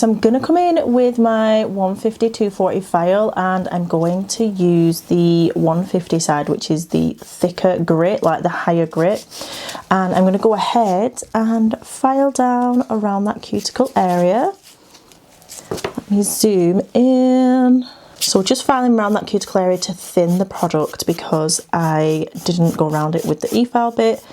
So I'm going to come in with my 150-240 file, and I'm going to use the 150 side, which is the thicker grit, like the higher grit. And I'm going to go ahead and file down around that cuticle area. Let me zoom in. So just filing around that cuticle area to thin the product because I didn't go around it with the e-file bit.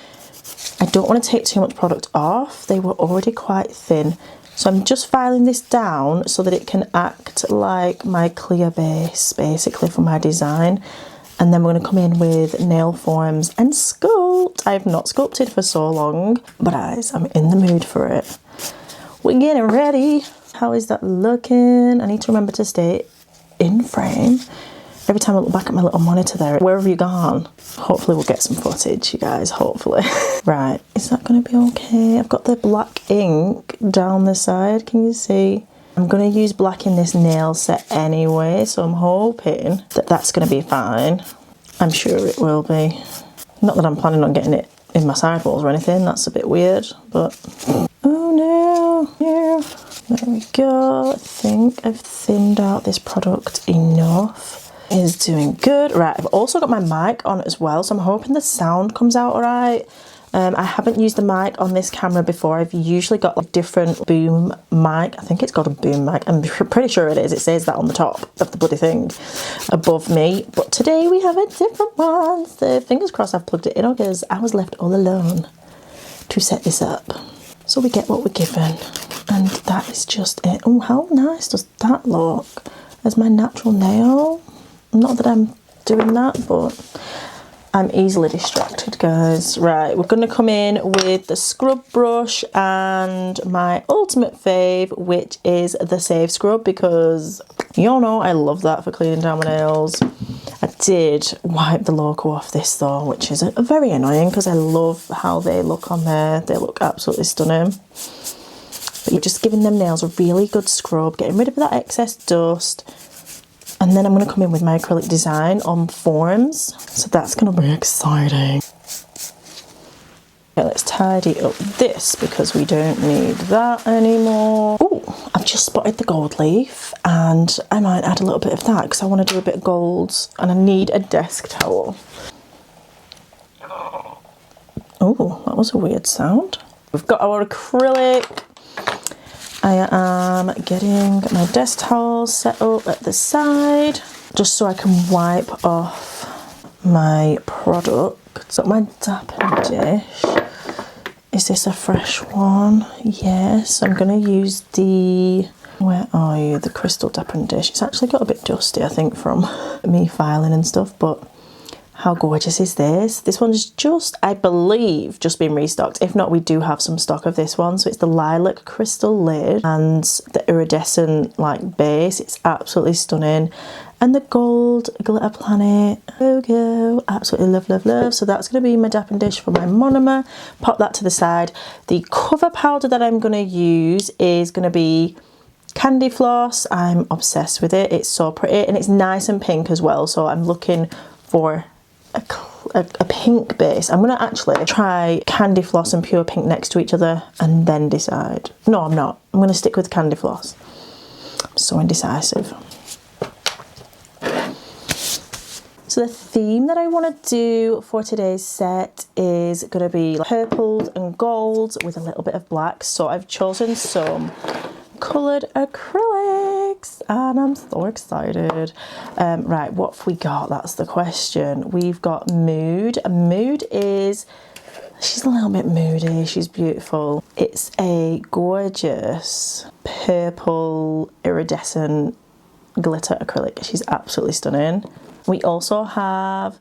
I don't want to take too much product off. They were already quite thin. So I'm just filing this down so that it can act like my clear base, basically, for my design. And then we're going to come in with nail forms and sculpt. I have not sculpted for so long, but guys, I'm in the mood for it. We're getting ready. How is that looking? I need to remember to stay in frame. Every time I look back at my little monitor there, where have you gone? Hopefully we'll get some footage, you guys, hopefully. Right, is that going to be okay? I've got the black ink down the side, can you see? I'm going to use black in this nail set anyway, so I'm hoping that that's going to be fine. I'm sure it will be. Not that I'm planning on getting it in my sidewalls or anything, that's a bit weird, but... Oh no, yeah. There we go. I think I've thinned out this product enough. Is doing good. Right, I've also got my mic on as well, so I'm hoping the sound comes out all right. I haven't used the mic on this camera before. I've usually got a different boom mic. I think it's got a boom mic. I'm pretty sure it is. It says that on the top of the bloody thing above me. But today we have a different one. So fingers crossed I've plugged it in because I was left all alone to set this up. So we get what we're given. And that is just it. Oh, how nice does that look? As my natural nail. Not that I'm doing that, but I'm easily distracted, guys. Right, we're going to come in with the scrub brush and my ultimate fave, which is the Save Scrub, because you all know I love that for cleaning down my nails. I did wipe the logo off this though, which is very annoying because I love how they look on there. They look absolutely stunning. But you're just giving them nails a really good scrub, getting rid of that excess dust. And then I'm going to come in with my acrylic design on forms. So that's going to be exciting. Okay, let's tidy up this because we don't need that anymore. Oh, I've just spotted the gold leaf and I might add a little bit of that because I want to do a bit of golds and I need a desk towel. Oh, that was a weird sound. We've got our acrylic. I am getting my desk towel set up at the side just so I can wipe off my product. So my dapping dish, is this a fresh one? Yes, I'm going to use the, where are you, the crystal dapping dish. It's actually got a bit dusty, I think, from me filing and stuff, but how gorgeous is this? This one's just, I believe, just been restocked. If not, we do have some stock of this one. So it's the lilac crystal lid and the iridescent like base. It's absolutely stunning. And the gold glitter planet logo. Absolutely love, love, love. So that's going to be my dapping dish for my monomer. Pop that to the side. The cover powder that I'm going to use is going to be Candy Floss. I'm obsessed with it. It's so pretty and it's nice and pink as well. So I'm looking for a pink base. I'm going to actually try Candy Floss and Pure Pink next to each other and then decide. No, I'm not. I'm going to stick with Candy Floss. I'm so indecisive. So the theme that I want to do for today's set is going to be purples and golds with a little bit of black. So I've chosen some coloured acrylics and I'm so excited. Right, what have we got? That's the question. We've got Mood. Mood is, she's a little bit moody, she's beautiful. It's a gorgeous purple iridescent glitter acrylic. She's absolutely stunning. We also have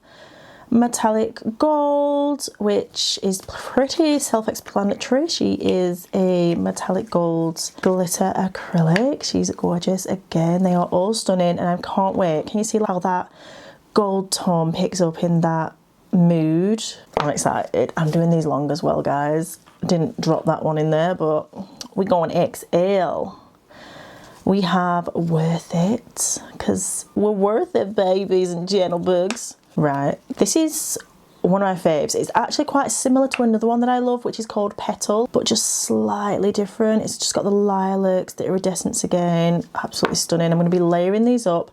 Metallic Gold, which is pretty self-explanatory. She is a metallic gold glitter acrylic. She's gorgeous again. They are all stunning and I can't wait. Can you see how that gold tone picks up in that Mood? I'm excited. I'm doing these long as well, guys. Didn't drop that one in there, but we're going XL. We have Worth It, because we're worth it, babies and gentle bugs. Right, this is one of my faves. It's actually quite similar to another one that I love, which is called Petal, but just slightly different. It's just got the lilacs, the iridescence again. Absolutely stunning. I'm going to be layering these up.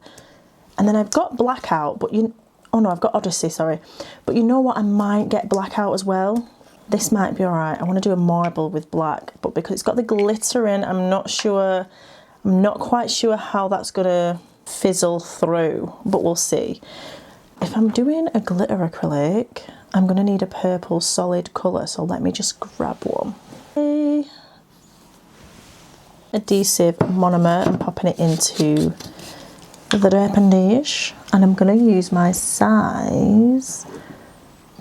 And then I've got Blackout, but oh no, I've got Odyssey, sorry. But you know what? I might get Blackout as well. This might be all right. I want to do a marble with black, but because it's got the glitter in, I'm not sure. I'm not quite sure how that's going to fizzle through, but we'll see. If I'm doing a glitter acrylic, I'm going to need a purple solid colour, so let me just grab one. Adhesive monomer and popping it into the wrapping dish, and I'm going to use my size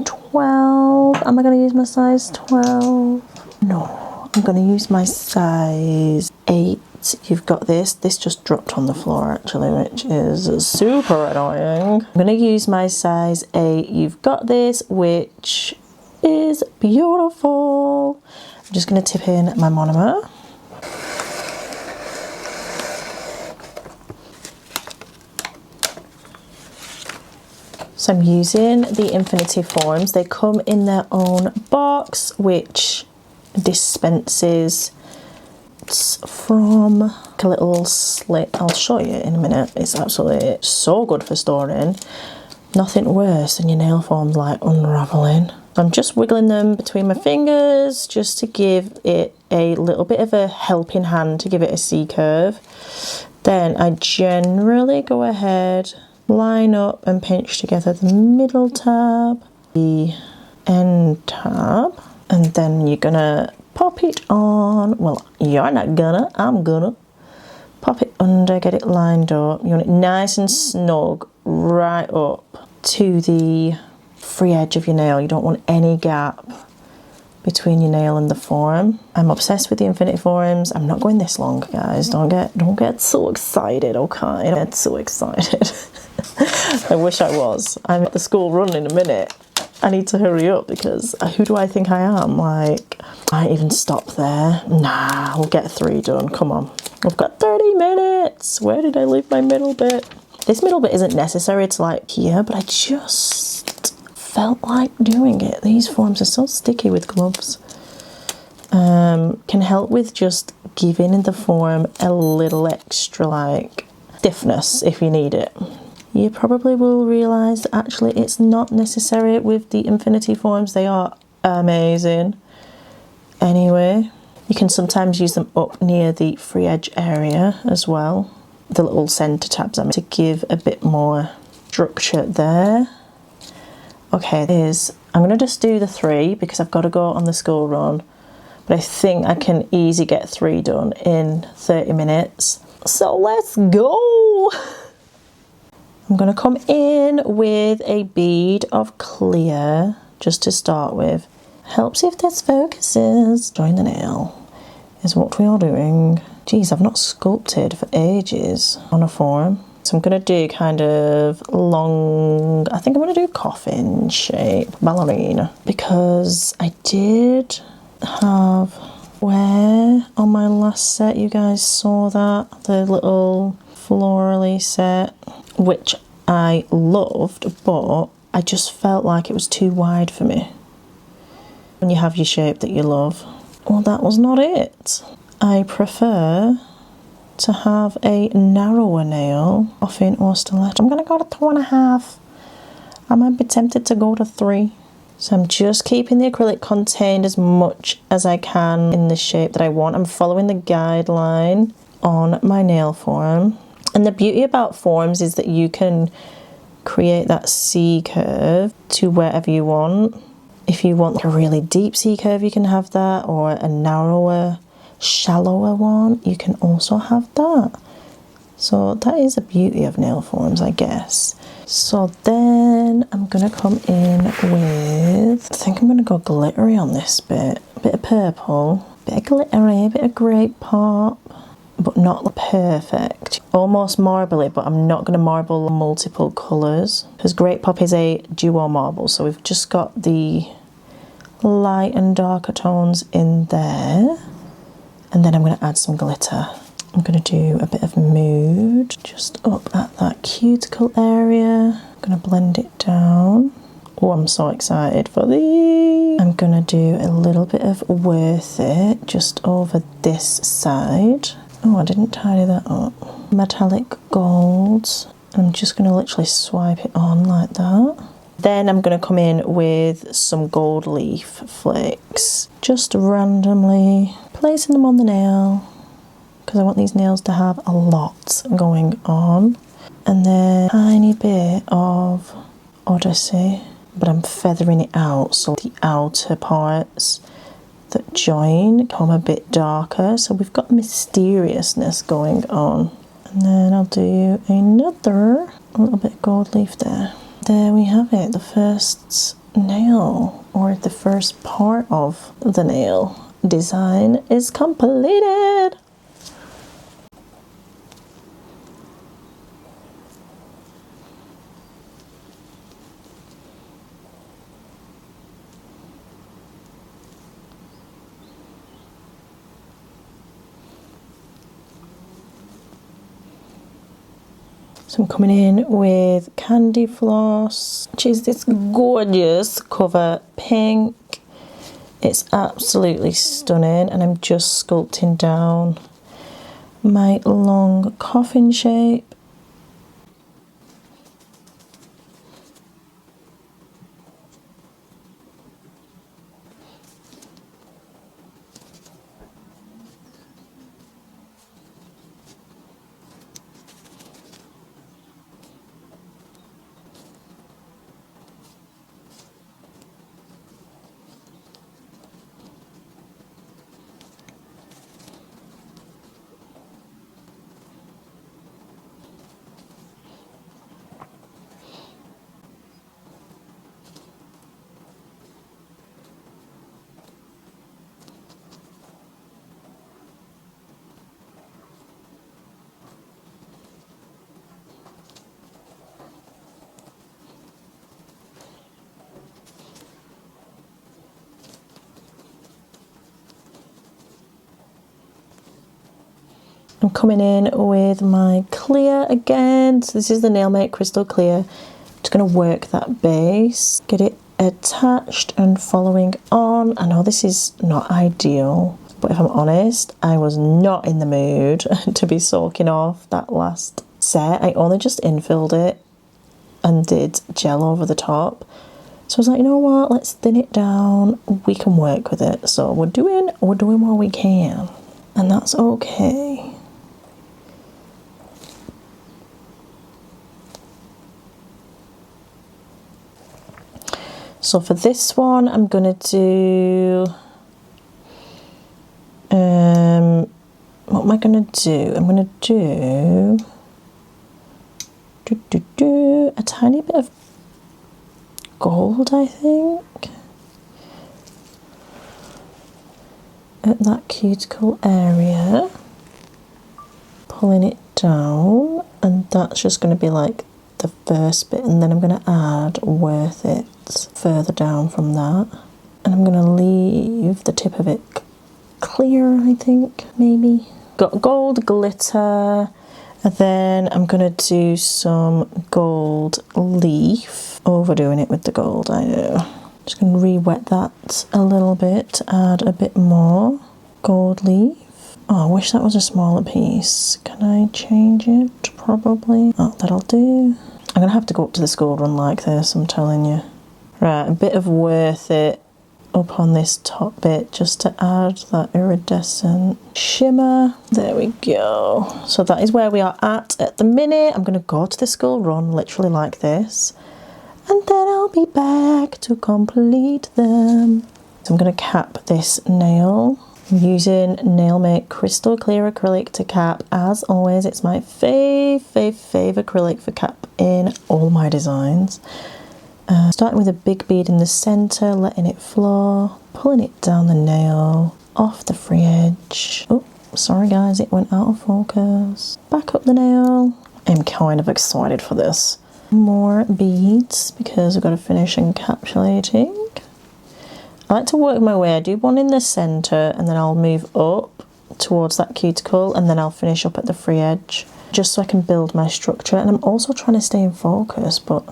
12. Am I going to use my size 12? No, I'm going to use my size 8. You've got this. This just dropped on the floor actually, which is super annoying. I'm going to use my size 8. You've got this, which is beautiful. I'm just going to tip in my monomer. So I'm using the Infinity Forms. They come in their own box, which dispenses from a little slit. I'll show you in a minute. It's absolutely so good for storing. Nothing worse than your nail forms like unraveling. I'm just wiggling them between my fingers just to give it a little bit of a helping hand, to give it a C curve. Then I generally go ahead, line up and pinch together the middle tab, the end tab, and then you're gonna pop it on. Well, you're not gonna, I'm gonna pop it under, get it lined up. You want it nice and snug right up to the free edge of your nail. You don't want any gap between your nail and the form. I'm obsessed with the Infinity Forms. I'm not going this long, guys. Don't get so excited, okay? Don't get so excited. I wish I was. I'm at the school run in a minute. I need to hurry up because who do I think I am? Like, I even stop there. Nah, we'll get 3 done. Come on. We've got 30 minutes. Where did I leave my middle bit? This middle bit isn't necessary to like here, but I just felt like doing it. These forms are so sticky with gloves. Can help with just giving the form a little extra like stiffness if you need it. You probably will realise that actually it's not necessary with the Infinity Forms. They are amazing. Anyway, you can sometimes use them up near the free edge area as well. The little centre tabs, to give a bit more structure there. Okay, I'm going to just do the 3 because I've got to go on the school run. But I think I can easily get 3 done in 30 minutes. So let's go! I'm going to come in with a bead of clear just to start with. Helps if this focuses. Join the nail is what we are doing. Geez, I've not sculpted for ages on a form. So I'm going to do kind of long, I think I'm going to do coffin shape, ballerina. Because I did have, where on my last set you guys saw that, the little florally set, which I loved, but I just felt like it was too wide for me. When you have your shape that you love, well, that was not it. I prefer to have a narrower nail, coffin or stiletto. I'm going to go to 2.5. I might be tempted to go to 3. So I'm just keeping the acrylic contained as much as I can in the shape that I want. I'm following the guideline on my nail form. And the beauty about forms is that you can create that C curve to wherever you want. If you want a really deep C curve, you can have that, or a narrower, shallower one, you can also have that. So that is the beauty of nail forms, I guess. So then I'm going to come in with, I think I'm going to go glittery on this bit. A bit of purple, a bit of glittery, a bit of grape pop, but not perfect. Almost marbly, but I'm not going to marble multiple colours because grape pop is a duo marble, so we've just got the light and darker tones in there. And then I'm going to add some glitter. I'm going to do a bit of mood just up at that cuticle area. I'm going to blend it down. Oh, I'm so excited for these. I'm gonna do a little bit of Worth It just over this side. Oh, I didn't tidy that up. Metallic gold. I'm just gonna literally swipe it on like that. Then I'm gonna come in with some gold leaf flakes. Just randomly placing them on the nail because I want these nails to have a lot going on. And then a tiny bit of Odyssey, but I'm feathering it out so the outer parts that join become a bit darker, so we've got mysteriousness going on. And then I'll do another little bit of gold leaf there. There we have it, the first nail, or the first part of the nail design is completed. So I'm coming in with Candy Floss, which is this gorgeous cover pink. It's absolutely stunning, and I'm just sculpting down my long coffin shape. I'm coming in with my clear again. So this is the Nailmate Crystal Clear. Just going to work that base, get it attached and following on. I know this is not ideal, but if I'm honest, I was not in the mood to be soaking off that last set. I only just infilled it and did gel over the top. So I was like, you know what, let's thin it down. We can work with it. So we're doing what we can, and that's okay. So for this one, I'm going to do, what am I going to do? I'm going to do a tiny bit of gold, I think, at that cuticle area, pulling it down, and that's just going to be like the first bit, and then I'm going to add Worth It further down from that, and I'm going to leave the tip of it clear, I think, maybe. Got gold glitter, and then I'm going to do some gold leaf, overdoing it with the gold, I know. Just going to re-wet that a little bit to add a bit more gold leaf. Oh, I wish that was a smaller piece. Can I change it? Probably. Oh, that'll do. I'm going to have to go up to the school run like this, I'm telling you. Right, a bit of Worth It up on this top bit just to add that iridescent shimmer. There we go. So that is where we are at the minute. I'm going to go to the school run literally like this, and then I'll be back to complete them. So I'm going to cap this nail. I'm using Nailmate Crystal Clear Acrylic to cap. As always, it's my fave acrylic for cap in all my designs. Starting with a big bead in the centre, letting it flow, pulling it down the nail, off the free edge. Oh, sorry guys, it went out of focus. Back up the nail. I'm kind of excited for this. More beads because I've got to finish encapsulating. I like to work my way. I do one in the centre and then I'll move up towards that cuticle, and then I'll finish up at the free edge just so I can build my structure. And I'm also trying to stay in focus, but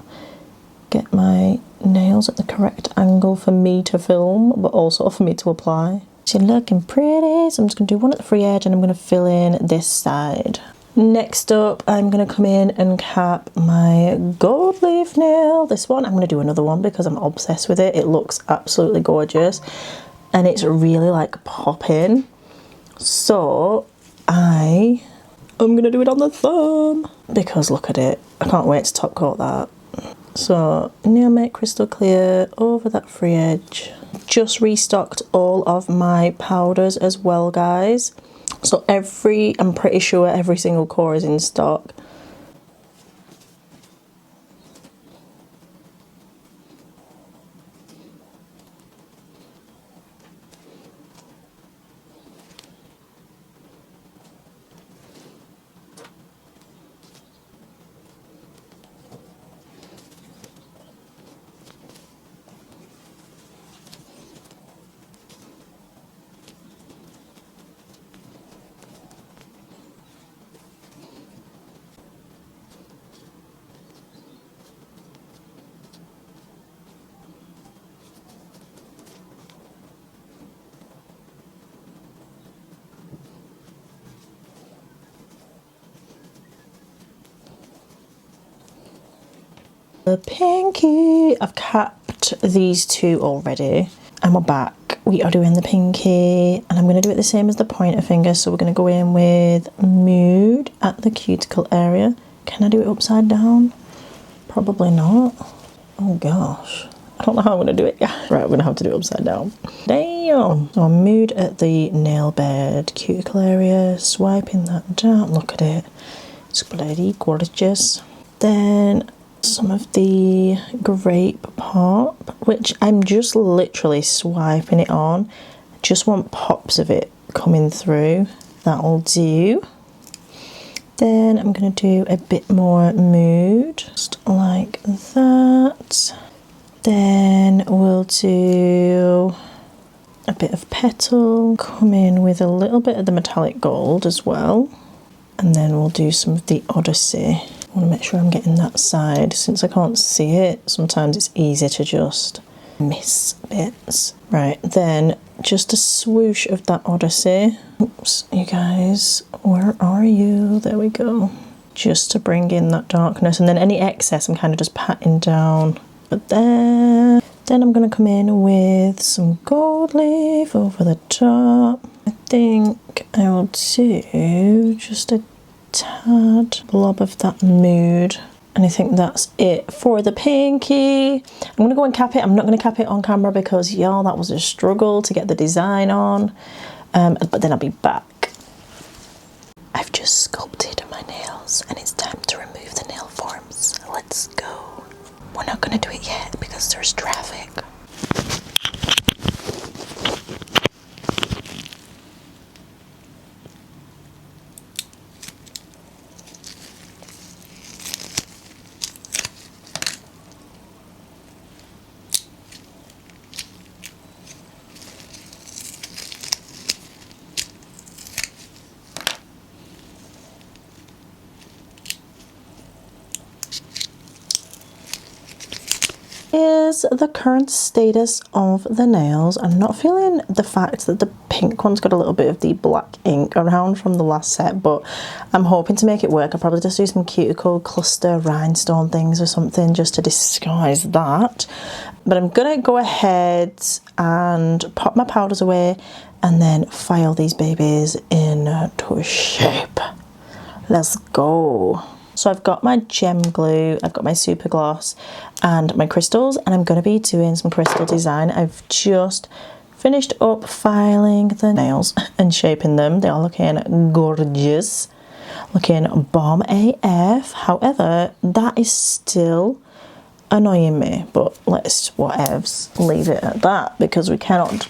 get my nails at the correct angle for me to film, but also for me to apply. She's looking pretty, so I'm just going to do one at the free edge and I'm going to fill in this side. Next up, I'm going to come in and cap my gold leaf nail. This one, I'm going to do another one because I'm obsessed with it. It looks absolutely gorgeous and it's really like popping. So I'm going to do it on the thumb because look at it. I can't wait to top coat that. So nail make crystal clear over that free edge. Just restocked all of my powders as well, guys. So I'm pretty sure every single core is in stock. The pinky, I've capped these two already and we're back. We are doing the pinky and I'm going to do it the same as the pointer finger. So we're going to go in with Mood at the cuticle area. Can I do it upside down? Probably not. Oh gosh, I don't know how I'm going to do it. Yeah, right, we're going to have to do it upside down. Damn. So Mood at the nail bed, cuticle area, swiping that down. Look at it. It's bloody gorgeous. Then some of the grape pop, which I'm just literally swiping it on. Just want pops of it coming through. That'll do. Then I'm going to do a bit more Mood, just like that. Then we'll do a bit of petal, come in with a little bit of the metallic gold as well. And then we'll do some of the Odyssey. I want to make sure I'm getting that side. Since I can't see it, sometimes it's easy to just miss bits. Right, then just a swoosh of that Odyssey. Oops, you guys, where are you? There we go. Just to bring in that darkness. And then any excess I'm kind of just patting down. But then I'm going to come in with some gold leaf over the top. I think I will do just a tad blob of that Mood, and I think that's it for the pinky. I'm going to go and cap it. I'm not going to cap it on camera because y'all, that was a struggle to get the design on, but then I'll be back. I've just sculpted my nails and it's time to remove the nail forms. Let's go. We're not going to do it yet because there's traffic. Is the current status of the nails. I'm not feeling the fact that the pink one's got a little bit of the black ink around from the last set, but I'm hoping to make it work. I'll probably just do some cuticle cluster rhinestone things or something just to disguise that. But I'm gonna go ahead and pop my powders away and then file these babies into shape. Let's go. So I've got my gem glue, I've got my super gloss and my crystals, and I'm going to be doing some crystal design. I've just finished up filing the nails and shaping them. They are looking gorgeous, looking bomb AF. However, that is still annoying me, but let's whatevs, leave it at that because we can't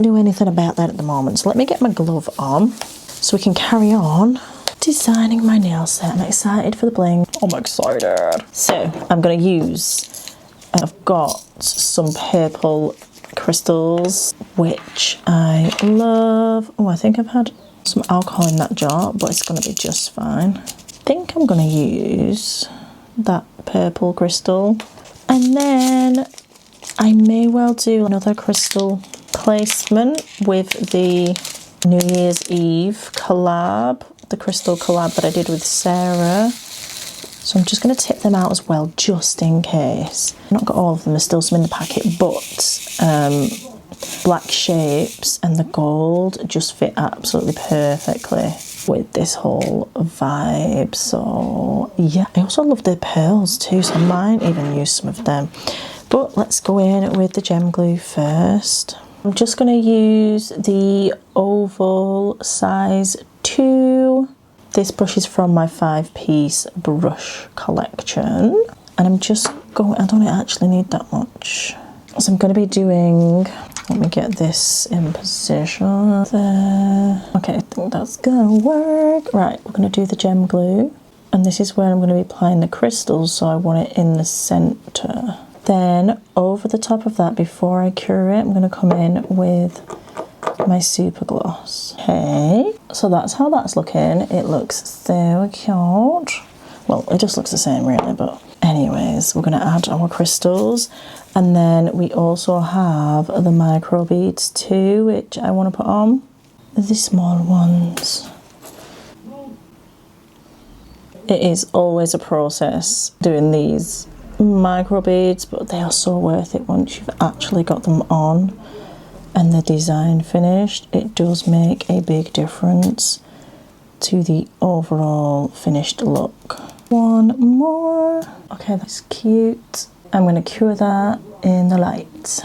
do anything about that at the moment. So let me get my glove on so we can carry on designing my nail set. I'm excited for the bling. I'm excited. So I'm going to use, I've got some purple crystals, which I love. Oh, I think I've had some alcohol in that jar, but it's going to be just fine. I think I'm going to use that purple crystal And then I may well do another crystal placement with the New Year's Eve collab, the crystal collab that I did with Sarah. So I'm just going to tip them out as well, just in case. I've not got all of them, there's still some in the packet, but black shapes and the gold just fit absolutely perfectly with this whole vibe. So yeah, I also love the pearls too, so I might even use some of them. But let's go in with the gem glue first. I'm just going to use the oval size 2. This brush is from my 5-piece brush collection. And I'm just going, I don't actually need that much. So I'm going to be doing, let me get this in position there. Okay, I think that's going to work. Right, we're going to do the gem glue. And this is where I'm going to be applying the crystals, so I want it in the centre. Then over the top of that, before I cure it, I'm going to come in with my super gloss. Okay, so that's how that's looking. It looks so cute. Well, it just looks the same really, but anyways, we're going to add our crystals. And then we also have the micro beads too, which I want to put on. The small ones. It is always a process doing these micro beads, but they are so worth it once you've actually got them on and the design finished. It does make a big difference to the overall finished look. One more. Okay, that's cute. I'm going to cure that in the light.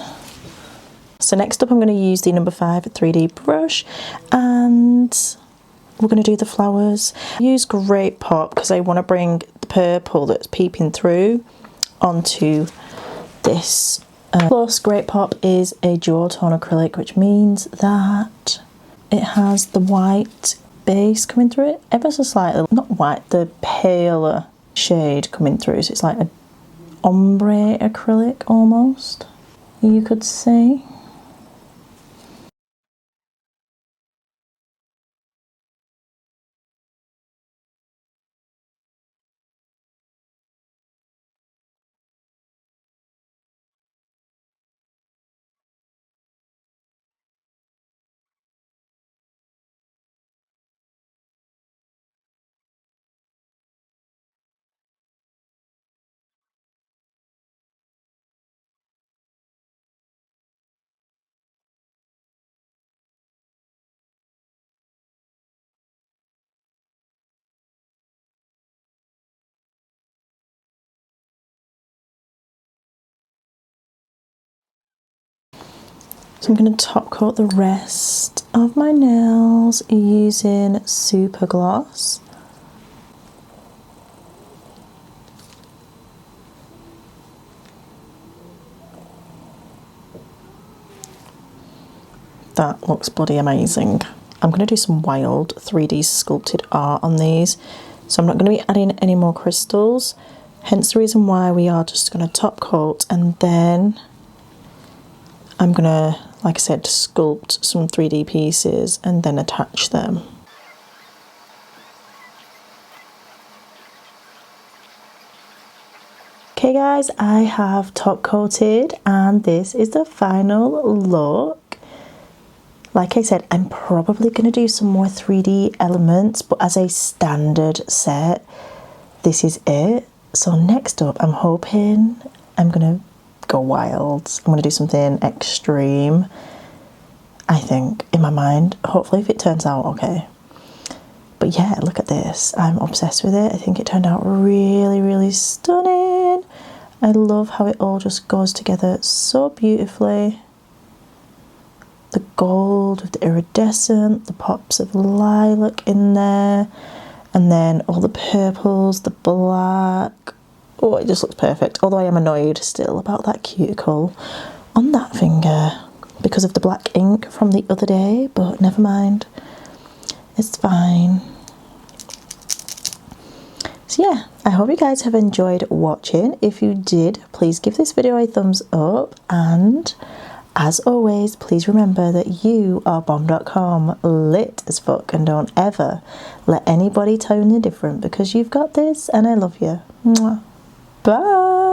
So next up I'm going to use the number 5 3D brush and we're going to do the flowers. Use Great Pop because I want to bring the purple that's peeping through onto this. Plus Great Pop is a dual tone acrylic, which means that it has the white base coming through it ever so slightly, not white, the paler shade coming through, so it's like an ombre acrylic almost, you could say. So I'm going to top coat the rest of my nails using super gloss. That looks bloody amazing. I'm going to do some wild 3D sculpted art on these, so I'm not going to be adding any more crystals, hence the reason why we are just going to top coat, and then I'm going to, like I said, sculpt some 3D pieces and then attach them. Okay guys, I have top coated and this is the final look. Like I said, I'm probably going to do some more 3D elements, but as a standard set, this is it. So next up, I'm hoping I'm going to go wild. I'm going to do something extreme, I think, in my mind. Hopefully if it turns out okay. But yeah, look at this. I'm obsessed with it. I think it turned out really, really stunning. I love how it all just goes together so beautifully. The gold with the iridescent, the pops of lilac in there, and then all the purples, the black. Oh, it just looks perfect. Although I am annoyed still about that cuticle on that finger because of the black ink from the other day, but never mind. It's fine. So yeah, I hope you guys have enjoyed watching. If you did, please give this video a thumbs up, and as always, please remember that you are bomb.com, lit as fuck, and don't ever let anybody tell you any different, because you've got this and I love you. Mwah. Bye.